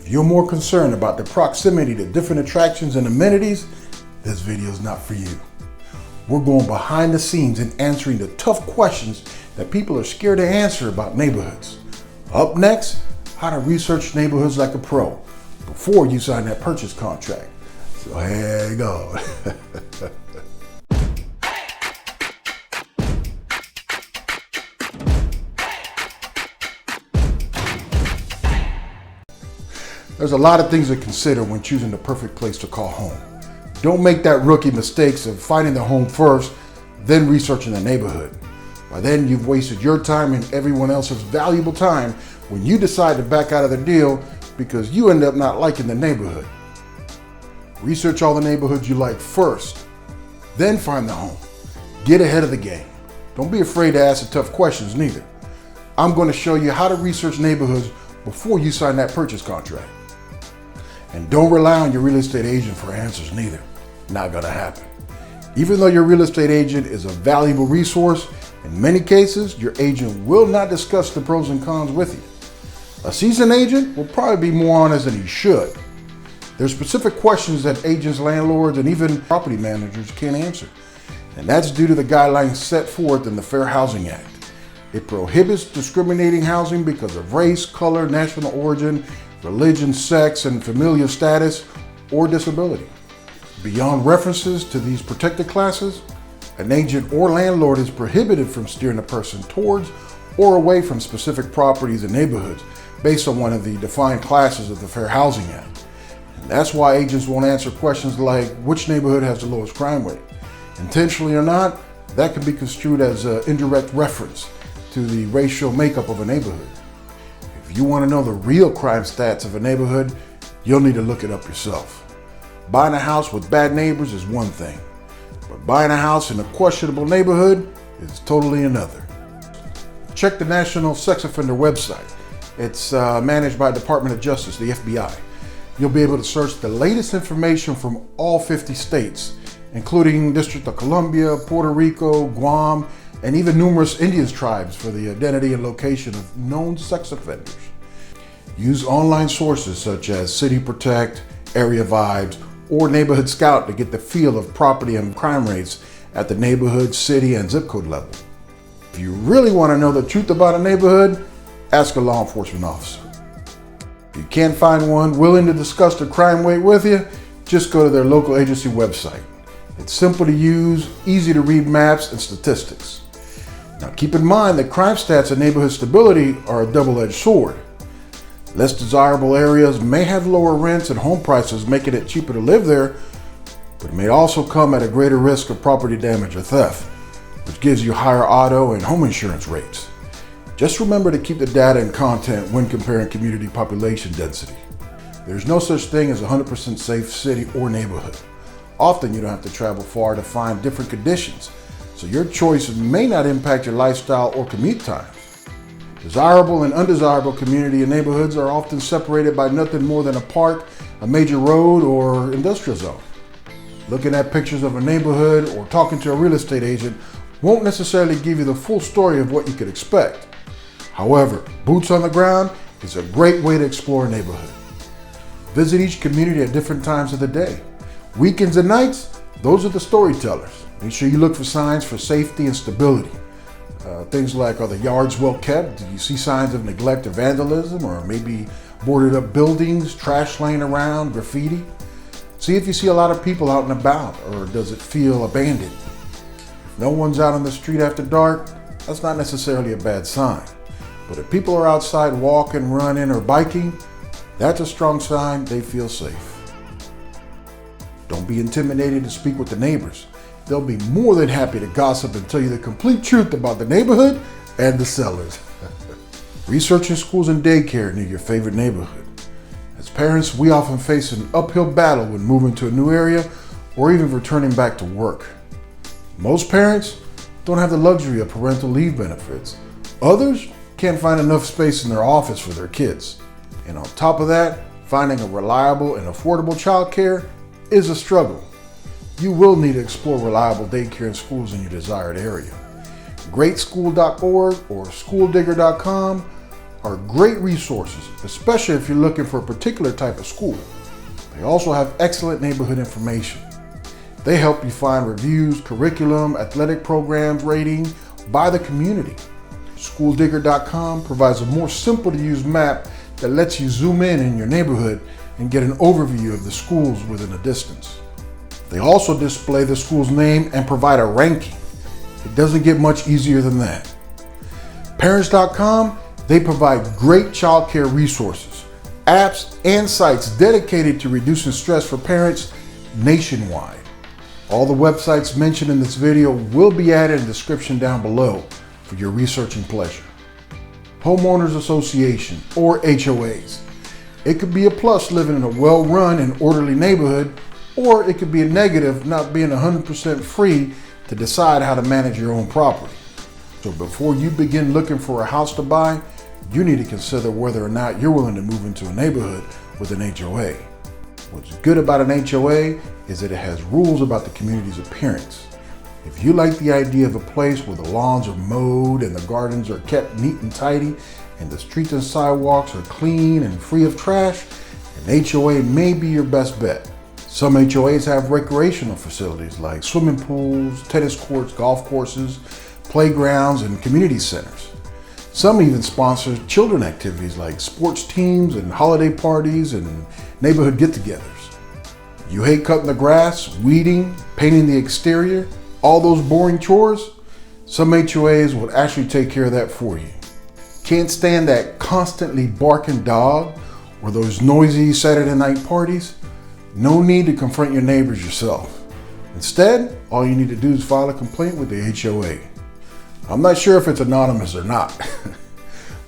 If you're more concerned about the proximity to different attractions and amenities, this video is not for you. We're going behind the scenes and answering the tough questions that people are scared to answer about neighborhoods. Up next, how to research neighborhoods like a pro before you sign that purchase contract. So hang on. There's a lot of things to consider when choosing the perfect place to call home. Don't make that rookie mistakes of finding the home first, then researching the neighborhood. By then, you've wasted your time and everyone else's valuable time when you decide to back out of the deal because you end up not liking the neighborhood. Research all the neighborhoods you like first, then find the home. Get ahead of the game. Don't be afraid to ask the tough questions neither. I'm going to show you how to research neighborhoods before you sign that purchase contract. And don't rely on your real estate agent for answers neither. Not gonna happen. Even though your real estate agent is a valuable resource, in many cases, your agent will not discuss the pros and cons with you. A seasoned agent will probably be more honest than he should. There's specific questions that agents, landlords, and even property managers can't answer. And that's due to the guidelines set forth in the Fair Housing Act. It prohibits discriminating housing because of race, color, national origin, religion, sex, and familial status, or disability. Beyond references to these protected classes, an agent or landlord is prohibited from steering a person towards or away from specific properties and neighborhoods based on one of the defined classes of the Fair Housing Act. And that's why agents won't answer questions like which neighborhood has the lowest crime rate. Intentionally or not, that can be construed as an indirect reference to the racial makeup of a neighborhood. If you want to know the real crime stats of a neighborhood, you'll need to look it up yourself. Buying a house with bad neighbors is one thing, but buying a house in a questionable neighborhood is totally another. Check the National Sex Offender website. It's managed by the Department of Justice, the FBI. You'll be able to search the latest information from all 50 states, including District of Columbia, Puerto Rico, Guam, and even numerous Indian tribes for the identity and location of known sex offenders. Use online sources such as City Protect, Area Vibes, or Neighborhood Scout to get the feel of property and crime rates at the neighborhood, city, and zip code level. If you really want to know the truth about a neighborhood, ask a law enforcement officer. If you can't find one willing to discuss the crime rate with you, just go to their local agency website. It's simple to use, easy to read maps and statistics. Now keep in mind that crime stats and neighborhood stability are a double-edged sword. Less desirable areas may have lower rents and home prices, making it cheaper to live there, but it may also come at a greater risk of property damage or theft, which gives you higher auto and home insurance rates. Just remember to keep the data and content when comparing community population density. There's no such thing as a 100% safe city or neighborhood. Often you don't have to travel far to find different conditions, so your choice may not impact your lifestyle or commute time. Desirable and undesirable community and neighborhoods are often separated by nothing more than a park, a major road, or industrial zone. Looking at pictures of a neighborhood or talking to a real estate agent won't necessarily give you the full story of what you could expect. However, boots on the ground is a great way to explore a neighborhood. Visit each community at different times of the day. Weekends and nights, those are the storytellers. Make sure you look for signs for safety and stability. Things like, are the yards well kept? Do you see signs of neglect or vandalism? Or maybe boarded up buildings, trash laying around, graffiti? See if you see a lot of people out and about, or does it feel abandoned? If no one's out on the street after dark, that's not necessarily a bad sign. But if people are outside walking, running, or biking, that's a strong sign they feel safe. Don't be intimidated to speak with the neighbors. They'll be more than happy to gossip and tell you the complete truth about the neighborhood and the sellers. Researching schools and daycare near your favorite neighborhood. As parents, we often face an uphill battle when moving to a new area or even returning back to work. Most parents don't have the luxury of parental leave benefits. Others can't find enough space in their office for their kids. And on top of that, finding a reliable and affordable childcare is a struggle. You will need to explore reliable daycare and schools in your desired area. GreatSchool.org or SchoolDigger.com are great resources, especially if you're looking for a particular type of school. They also have excellent neighborhood information. They help you find reviews, curriculum, athletic programs, rating by the community. SchoolDigger.com provides a more simple to use map that lets you zoom in your neighborhood and get an overview of the schools within a distance. They also display the school's name and provide a ranking. It doesn't get much easier than that. Parents.com, they provide great childcare resources, apps, and sites dedicated to reducing stress for parents nationwide. All the websites mentioned in this video will be added in the description down below for your researching pleasure. Homeowners Association, or HOAs. It could be a plus living in a well-run and orderly neighborhood, or it could be a negative not being 100% free to decide how to manage your own property. So before you begin looking for a house to buy, you need to consider whether or not you're willing to move into a neighborhood with an HOA. What's good about an HOA is that it has rules about the community's appearance. If you like the idea of a place where the lawns are mowed and the gardens are kept neat and tidy and the streets and sidewalks are clean and free of trash, an HOA may be your best bet. Some HOAs have recreational facilities like swimming pools, tennis courts, golf courses, playgrounds, and community centers. Some even sponsor children activities like sports teams and holiday parties and neighborhood get-togethers. You hate cutting the grass, weeding, painting the exterior, all those boring chores? Some HOAs will actually take care of that for you. Can't stand that constantly barking dog or those noisy Saturday night parties? No need to confront your neighbors yourself. Instead, all you need to do is file a complaint with the HOA. I'm not sure if it's anonymous or not,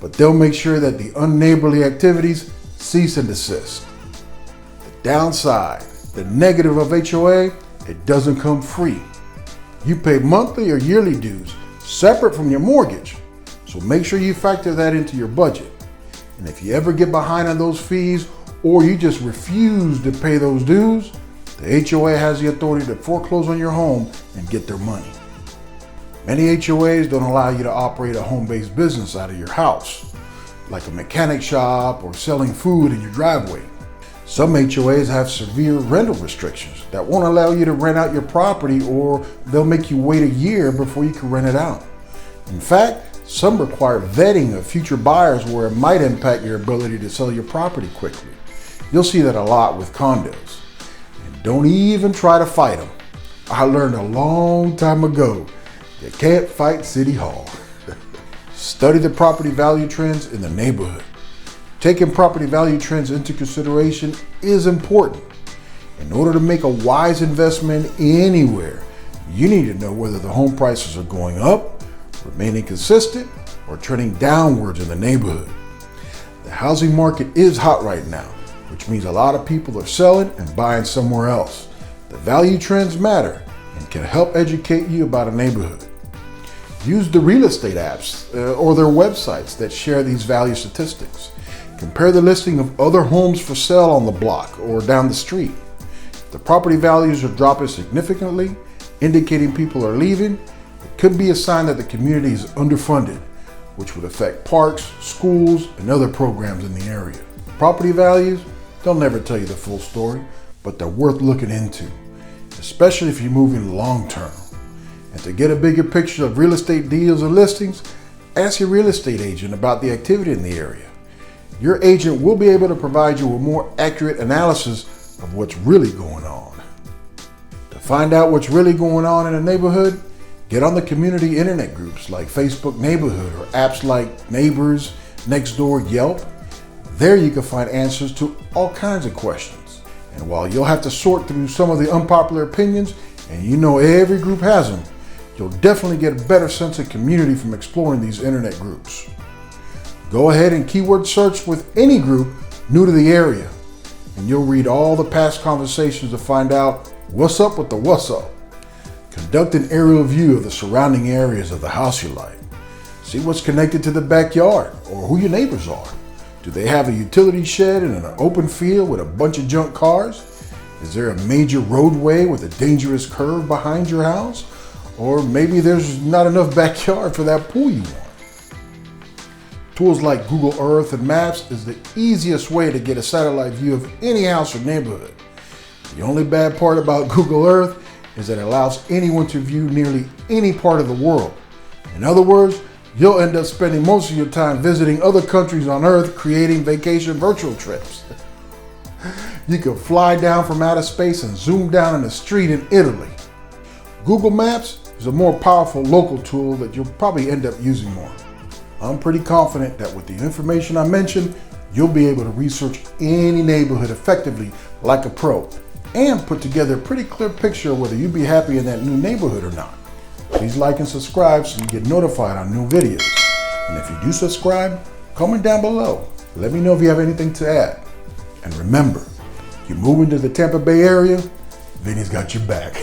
but they'll make sure that the unneighborly activities cease and desist. The downside, the negative of HOA, it doesn't come free. You pay monthly or yearly dues separate from your mortgage, so make sure you factor that into your budget. And if you ever get behind on those fees or you just refuse to pay those dues, the HOA has the authority to foreclose on your home and get their money. Many HOAs don't allow you to operate a home-based business out of your house, like a mechanic shop or selling food in your driveway. Some HOAs have severe rental restrictions that won't allow you to rent out your property, or they'll make you wait a year before you can rent it out. In fact, some require vetting of future buyers where it might impact your ability to sell your property quickly. You'll see that a lot with condos. And don't even try to fight them. I learned a long time ago, you can't fight City Hall. Study the property value trends in the neighborhood. Taking property value trends into consideration is important. In order to make a wise investment anywhere, you need to know whether the home prices are going up, remaining consistent, or trending downwards in the neighborhood. The housing market is hot right now, which means a lot of people are selling and buying somewhere else. The value trends matter and can help educate you about a neighborhood. Use the real estate apps or their websites that share these value statistics. Compare the listing of other homes for sale on the block or down the street. If the property values are dropping significantly, indicating people are leaving, it could be a sign that the community is underfunded, which would affect parks, schools, and other programs in the area. Property values, they'll never tell you the full story, but they're worth looking into, especially if you're moving long term. And to get a bigger picture of real estate deals and listings, ask your real estate agent about the activity in the area. Your agent will be able to provide you with more accurate analysis of what's really going on. To find out what's really going on in a neighborhood, get on the community internet groups like Facebook Neighborhood or apps like Neighbors, Nextdoor, Yelp. There you can find answers to all kinds of questions. And while you'll have to sort through some of the unpopular opinions, and you know every group has them, you'll definitely get a better sense of community from exploring these internet groups. Go ahead and keyword search with any group new to the area, and you'll read all the past conversations to find out what's up with the what's up. Conduct an aerial view of the surrounding areas of the house you like. See what's connected to the backyard or who your neighbors are. Do they have a utility shed in an open field with a bunch of junk cars? Is there a major roadway with a dangerous curve behind your house? Or maybe there's not enough backyard for that pool you want. Tools like Google Earth and Maps is the easiest way to get a satellite view of any house or neighborhood. The only bad part about Google Earth is that it allows anyone to view nearly any part of the world. In other words, you'll end up spending most of your time visiting other countries on Earth, creating vacation virtual trips. You can fly down from outer space and zoom down in the street in Italy. Google Maps is a more powerful local tool that you'll probably end up using more. I'm pretty confident that with the information I mentioned, you'll be able to research any neighborhood effectively like a pro and put together a pretty clear picture of whether you'd be happy in that new neighborhood or not. Please like and subscribe so you get notified on new videos. And if you do subscribe, comment down below. Let me know if you have anything to add. And remember, you're moving to the Tampa Bay area, Vinny's got your back.